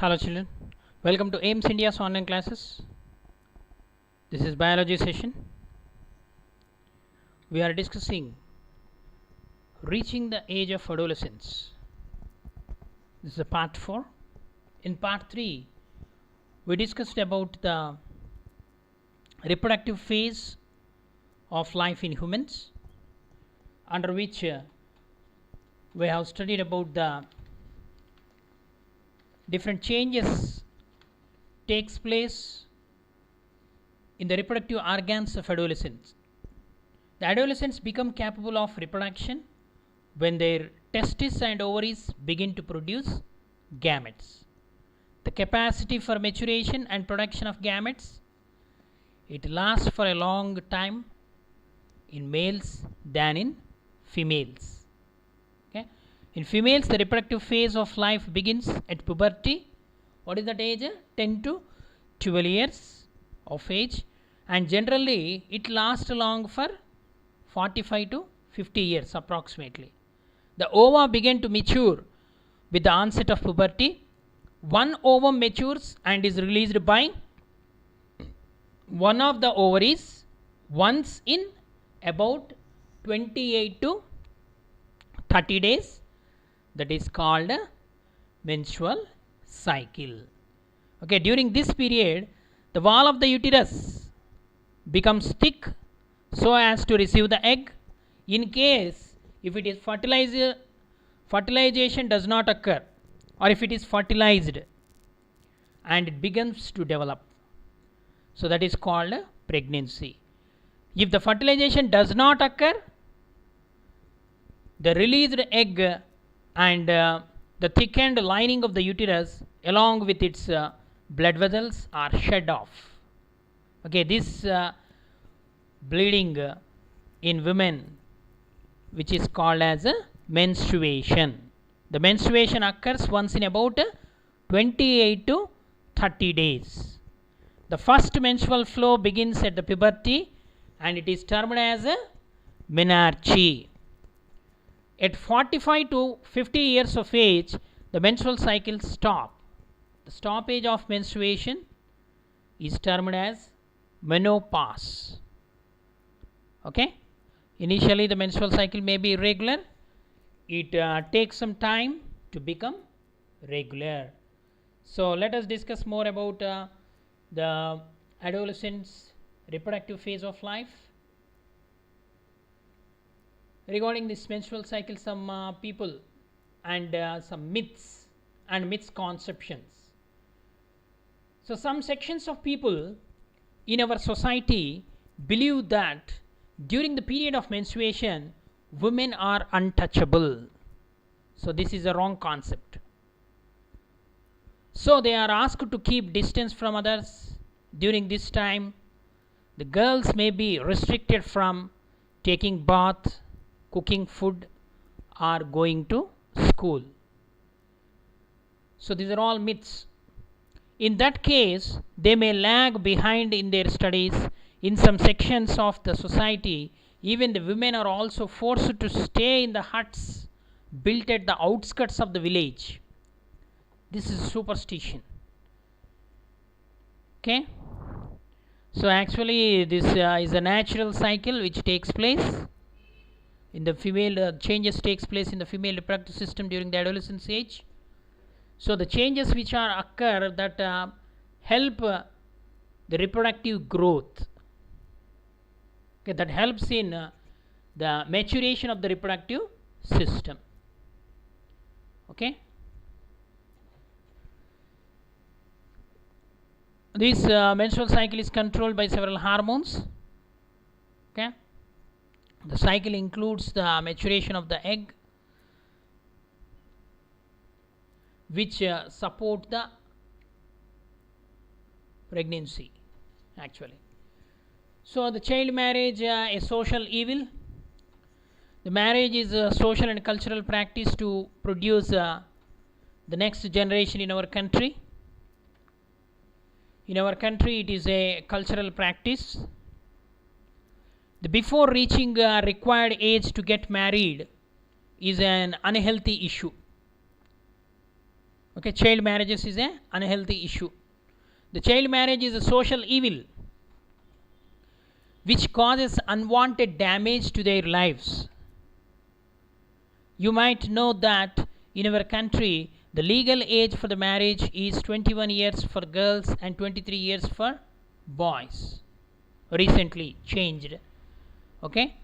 Hello children, welcome to AIMS India's online classes. This is biology session. We are discussing reaching the age of adolescence. This is a part 4. In part 3, we discussed about the reproductive phase of life in humans, under which we have studied about the different changes takes place in the reproductive organs of adolescents. The adolescents become capable of reproduction when their testes and ovaries begin to produce gametes. The capacity for maturation and production of gametes, it lasts for a long time in males than in females. In females, the reproductive phase of life begins at puberty. What is that age? 10 to 12 years of age, and generally it lasts long for 45 to 50 years approximately. The ova begin to mature with the onset of puberty. One ovum matures and is released by one of the ovaries once in about 28 to 30 days. That is called a menstrual cycle. Okay, during this period, the wall of the uterus becomes thick so as to receive the egg. In case if it is fertilization does not occur, or if it is fertilized and it begins to develop, so that is called a pregnancy. If the fertilization does not occur, the released egg and the thickened lining of the uterus along with its blood vessels are shed off. Okay, this bleeding in women, which is called as a menstruation. The menstruation occurs once in about 28 to 30 days. The first menstrual flow begins at the puberty and it is termed as a menarche. At 45 to 50 years of age, the menstrual cycles stop. The stoppage of menstruation is termed as menopause. Okay? Initially, the menstrual cycle may be irregular. It takes some time to become regular. So, let us discuss more about the adolescent's reproductive phase of life. Regarding this menstrual cycle, some people and some myths and misconceptions. So some sections of people in our society believe that during the period of menstruation, women are untouchable. So this is a wrong concept. So they are asked to keep distance from others. During this time, the girls may be restricted from taking bath, cooking food, or going to school. So these are all myths. In that case, they may lag behind in their studies. In some sections of the society, even the women are also forced to stay in the huts built at the outskirts of the village. This is superstition. Okay. So actually this is a natural cycle which takes place in the female. Changes takes place in the female reproductive system during the adolescence age. So the changes which are occur that help the reproductive growth. Okay, that helps in the maturation of the reproductive system. Okay. This menstrual cycle is controlled by several hormones. Okay. The cycle includes the maturation of the egg, which support the pregnancy actually. So the child marriage, a social evil. The marriage is a social and cultural practice to produce the next generation in our country. In our country, it is a cultural practice. Before reaching required age to get married is an unhealthy issue. Okay, child marriages is an unhealthy issue. The child marriage is a social evil which causes unwanted damage to their lives. You might know that in our country, the legal age for the marriage is 21 years for girls and 23 years for boys. Recently changed. Okay?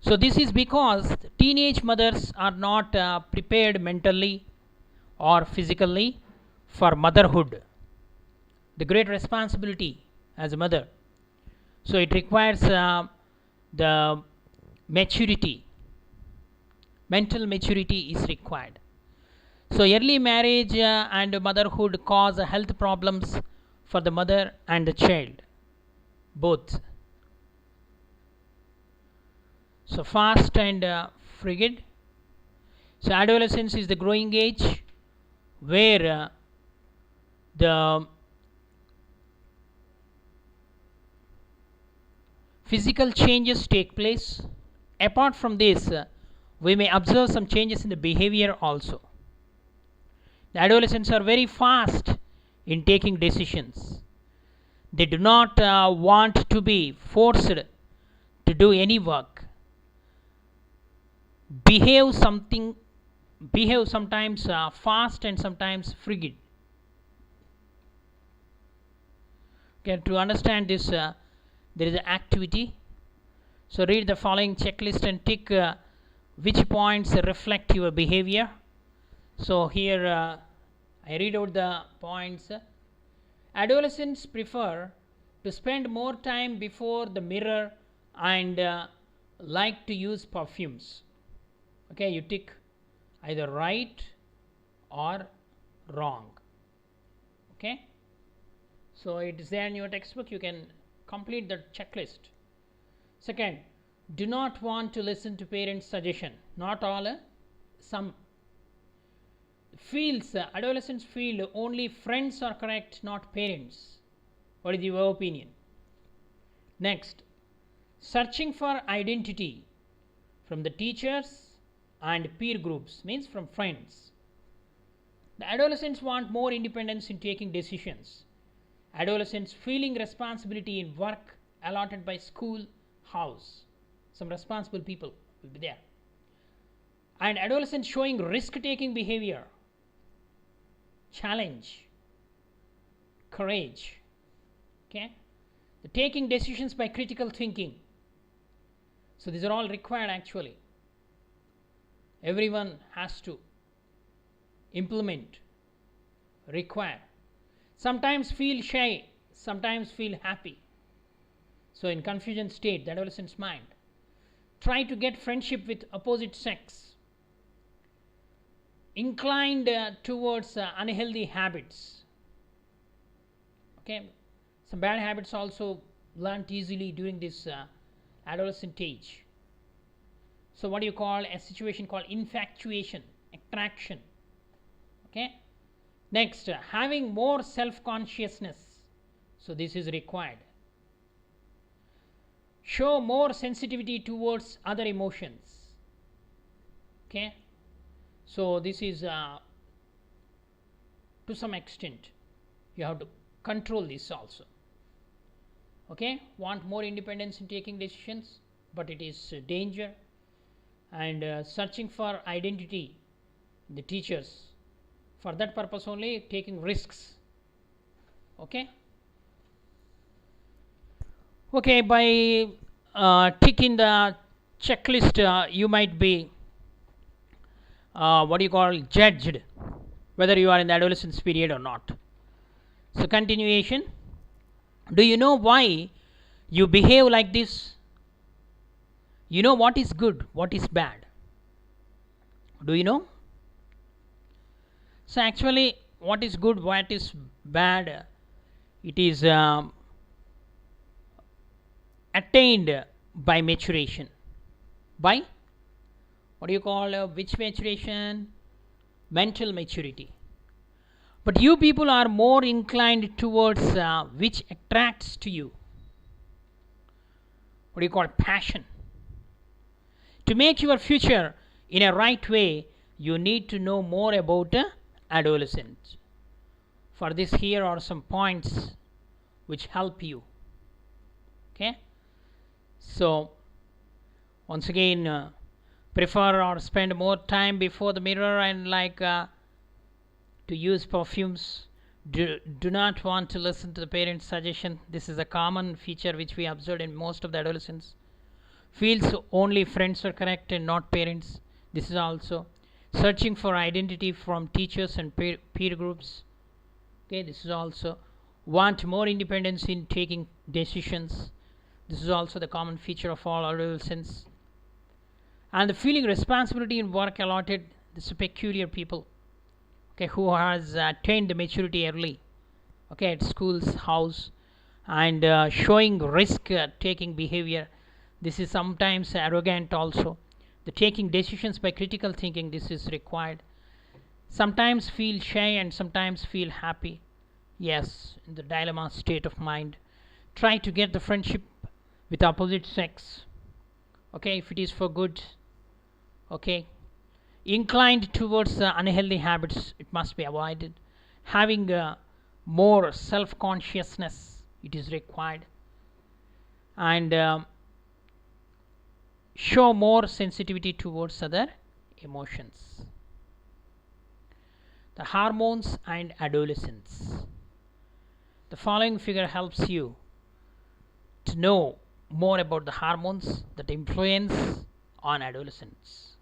So, this is because teenage mothers are not prepared mentally or physically for motherhood, the great responsibility as a mother. So, it requires the maturity, mental maturity is required. So, early marriage and motherhood cause health problems for the mother and the child, both. So, fast and frigid. So, adolescence is the growing age where the physical changes take place. Apart from this, we may observe some changes in the behavior also. The adolescents are very fast in taking decisions. They do not want to be forced to do any work. Behave sometimes fast and sometimes frigid. Okay, to understand this, there is an activity. So read the following checklist and tick which points reflect your behavior. So here I read out the points. Adolescents prefer to spend more time before the mirror and like to use perfumes. Okay, you tick either right or wrong. Okay, so it is there in your textbook. You can complete the checklist. Second, do not want to listen to parents' suggestion. Not all, some. Feels adolescents feel only friends are correct, not parents. What is your opinion? Next, searching for identity from the teachers and peer groups, means from friends. The adolescents want more independence in taking decisions. Adolescents feeling responsibility in work allotted by school, house. Some responsible people will be there. And adolescents showing risk taking behavior, challenge, courage. Okay, the taking decisions by critical thinking. So these are all required actually. Everyone has to implement, require. Sometimes feel shy, sometimes feel happy. So in confusion state, the adolescent's mind. Try to get friendship with opposite sex. Inclined towards unhealthy habits. Okay, some bad habits also learnt easily during this adolescent age. So what do you call a situation called infatuation, attraction. Okay, next, having more self-consciousness. So this is required. Show more sensitivity towards other emotions. Okay, so this is to some extent you have to control this also. Okay, want more independence in taking decisions, but it is danger. And searching for identity, the teachers, for that purpose only, taking risks. Okay, okay, by ticking the checklist you might be what do you call judged whether you are in the adolescence period or not. So continuation, do you know why you behave like this? You know what is good, what is bad? Do you know? So actually what is good, what is bad, it is attained by maturation. By what do you call which maturation? Mental maturity. But you people are more inclined towards which attracts to you. What do you call passion? To make your future in a right way, you need to know more about adolescence. For this, here are some points which help you. Okay, so once again, prefer or spend more time before the mirror, and to use perfumes. Do not want to listen to the parents' suggestion. This is a common feature which we observed in most of the adolescents. Feels only friends are correct and not parents. This is also searching for identity from teachers and peer groups. Okay, this is also want more independence in taking decisions. This is also the common feature of all adolescents. And the feeling responsibility in work allotted. This is peculiar people. Okay, who has attained the maturity early. Okay, at school's house, and showing risk taking behavior. This is sometimes arrogant also. The taking decisions by critical thinking, this is required. Sometimes feel shy and sometimes feel happy. Yes, in the dilemma state of mind. Try to get the friendship with opposite sex. Okay, if it is for good. Okay, inclined towards unhealthy habits, it must be avoided. Having more self-consciousness, it is required. And show more sensitivity towards other emotions. The hormones and adolescence. The following figure helps you to know more about the hormones that influence on adolescents.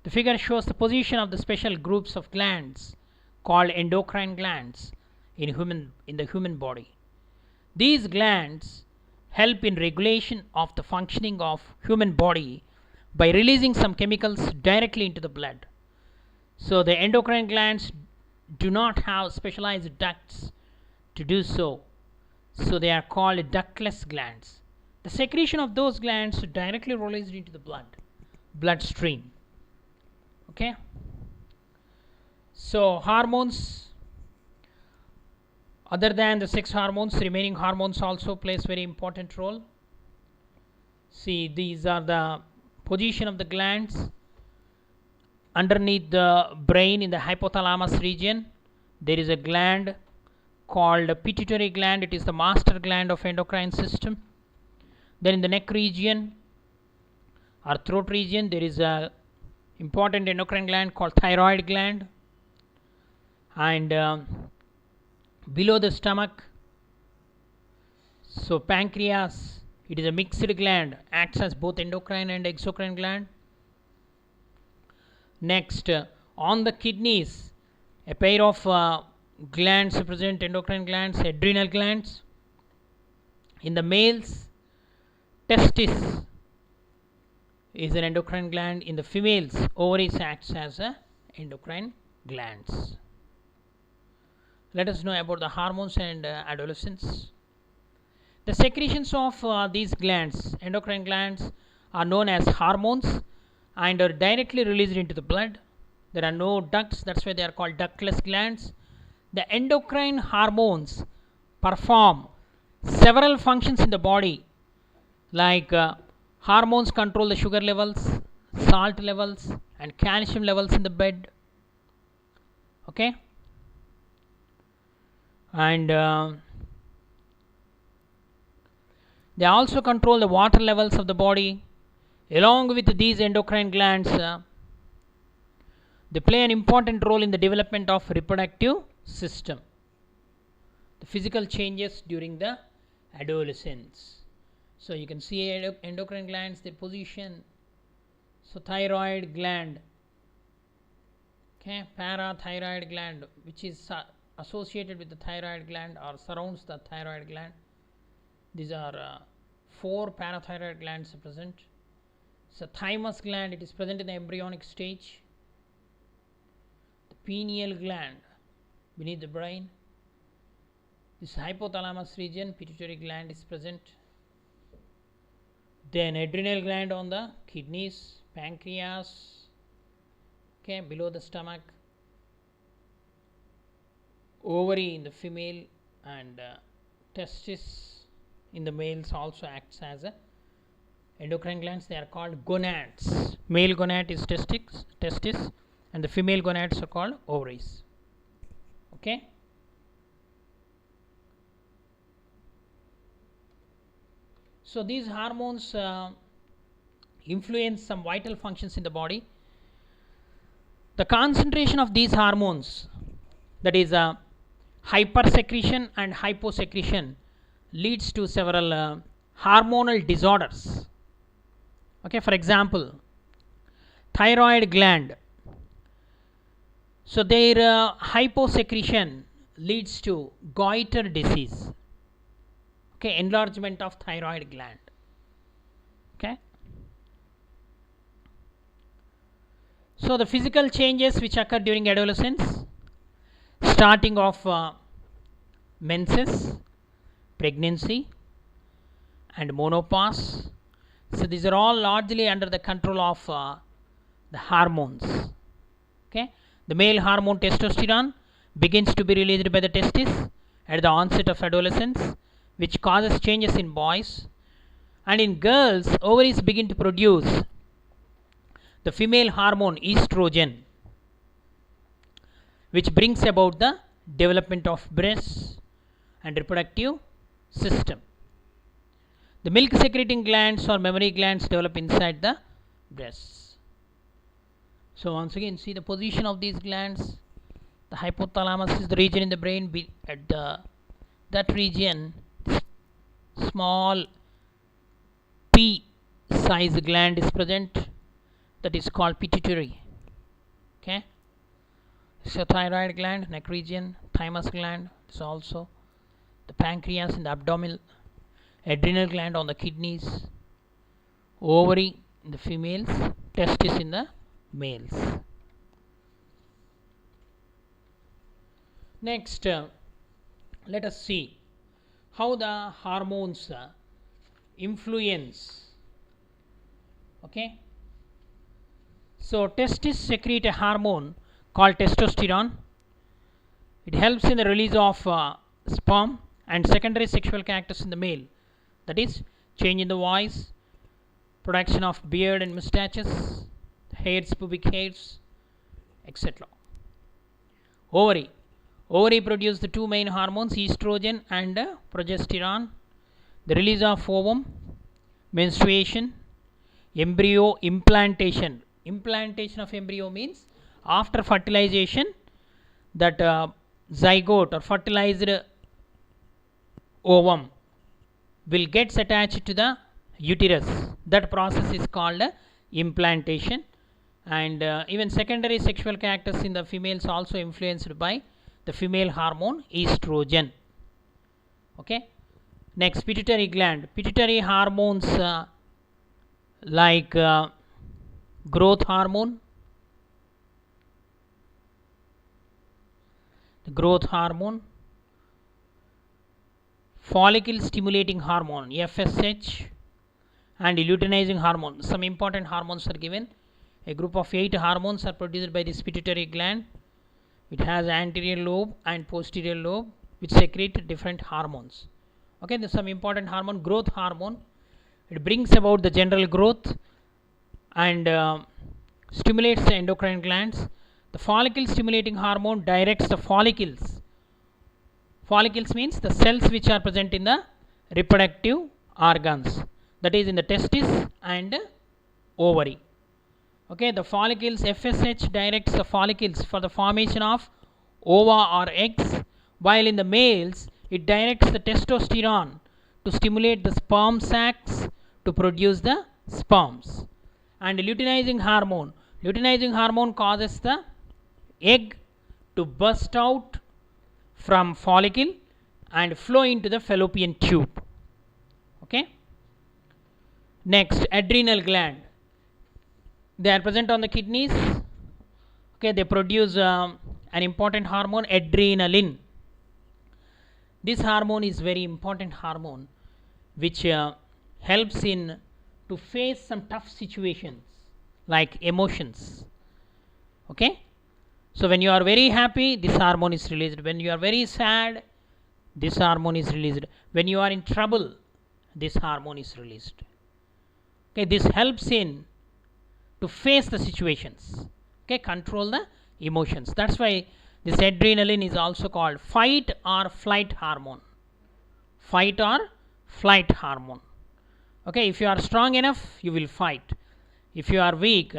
The figure shows the position of the special groups of glands called endocrine glands in the human body. These glands help in regulation of the functioning of human body by releasing some chemicals directly into the blood. So the endocrine glands do not have specialized ducts to do so. So they are called ductless glands. The secretion of those glands is directly released into the bloodstream. Okay. So hormones, other than the sex hormones, remaining hormones also plays very important role. See, these are the position of the glands. Underneath the brain in the hypothalamus region, there is a gland called pituitary gland. It is the master gland of endocrine system. Then in the neck region or throat region, there is a important endocrine gland called thyroid gland. And below the stomach, so pancreas, it is a mixed gland, acts as both endocrine and exocrine gland. Next, on the kidneys, a pair of glands represent endocrine glands, adrenal glands. In the males, testis is an endocrine gland. In the females, ovaries acts as endocrine glands. Let us know about the hormones and adolescence. The secretions of these glands, endocrine glands, are known as hormones and are directly released into the blood. There are no ducts, that's why they are called ductless glands. The endocrine hormones perform several functions in the body, like hormones control the sugar levels, salt levels, and calcium levels in the blood. Okay. And they also control the water levels of the body. Along with these endocrine glands, they play an important role in the development of reproductive system. The physical changes during the adolescence. So you can see endocrine glands, their position. So thyroid gland, okay, parathyroid gland, which is associated with the thyroid gland or surrounds the thyroid gland. These are 4 parathyroid glands present. So thymus gland, it is present in the embryonic stage. The pineal gland beneath the brain. This hypothalamus region, pituitary gland is present. Then adrenal gland on the kidneys, pancreas, okay, below the stomach. Ovary in the female, and testis in the males also acts as endocrine glands. They are called gonads. Male gonad is testis, and the female gonads are called ovaries. Okay. So these hormones influence some vital functions in the body. The concentration of these hormones, that is hypersecretion and hyposecretion, leads to several hormonal disorders. Okay, for example, thyroid gland. So their hyposecretion leads to goiter disease. Okay, enlargement of thyroid gland. Okay. So the physical changes which occur during adolescence, starting of menses, pregnancy, and menopause. So these are all largely under the control of the hormones. Okay, the male hormone testosterone begins to be released by the testis at the onset of adolescence, which causes changes in boys, and in girls, ovaries begin to produce the female hormone estrogen, which brings about the development of breasts and reproductive system. The milk secreting glands or mammary glands develop inside the breasts. So once again, see the position of these glands. The hypothalamus is the region in the brain. At that region, small pea size gland is present, that is called pituitary. Okay. So thyroid gland, neck region, thymus gland is also the pancreas in the abdomen, adrenal gland on the kidneys, ovary in the females, testis in the males. Next, let us see how the hormones influence. Okay. So testis secrete a hormone called testosterone. It helps in the release of sperm and secondary sexual characters in the male, that is change in the voice, production of beard and mustaches, hairs, pubic hairs, etc. Ovary produce the two main hormones, estrogen and progesterone. The release of ovum, menstruation, embryo implantation. Implantation of embryo means after fertilization, that zygote or fertilized ovum will gets attached to the uterus. That process is called implantation. And even secondary sexual characters in the females also influenced by the female hormone estrogen. Okay. Next, pituitary gland. Pituitary hormones like growth hormone, the growth hormone, follicle stimulating hormone FSH, and luteinizing hormone. Some important hormones are given. A group of 8 hormones are produced by this pituitary gland. It has anterior lobe and posterior lobe which secrete different hormones. Okay, there's some important hormone, growth hormone. It brings about the general growth and stimulates the endocrine glands. The follicle stimulating hormone directs the follicles. Follicles means the cells which are present in the reproductive organs, that is in the testis and ovary. Okay, the follicles FSH directs the follicles for the formation of ova or eggs, while in the males it directs the testosterone to stimulate the sperm sacs to produce the sperms. And luteinizing hormone causes the egg to burst out from follicle and flow into the fallopian tube. Okay. Next, adrenal gland. They are present on the kidneys. Okay, they produce an important hormone, adrenaline. This hormone is very important hormone which helps in to face some tough situations like emotions. Okay. So when you are very happy, this hormone is released. When you are very sad, this hormone is released. When you are in trouble, this hormone is released. Okay, this helps in to face the situations. Okay, control the emotions. That's why this adrenaline is also called fight or flight hormone. Fight or flight hormone. Okay, if you are strong enough, you will fight. If you are weak,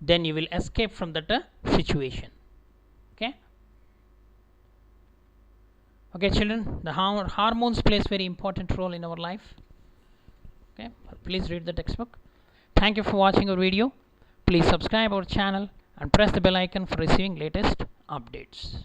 then you will escape from that situation. Okay. Okay, children, the hormones plays very important role in our life. Okay, please read the textbook. Thank you for watching our video. Please subscribe our channel and press the bell icon for receiving latest updates.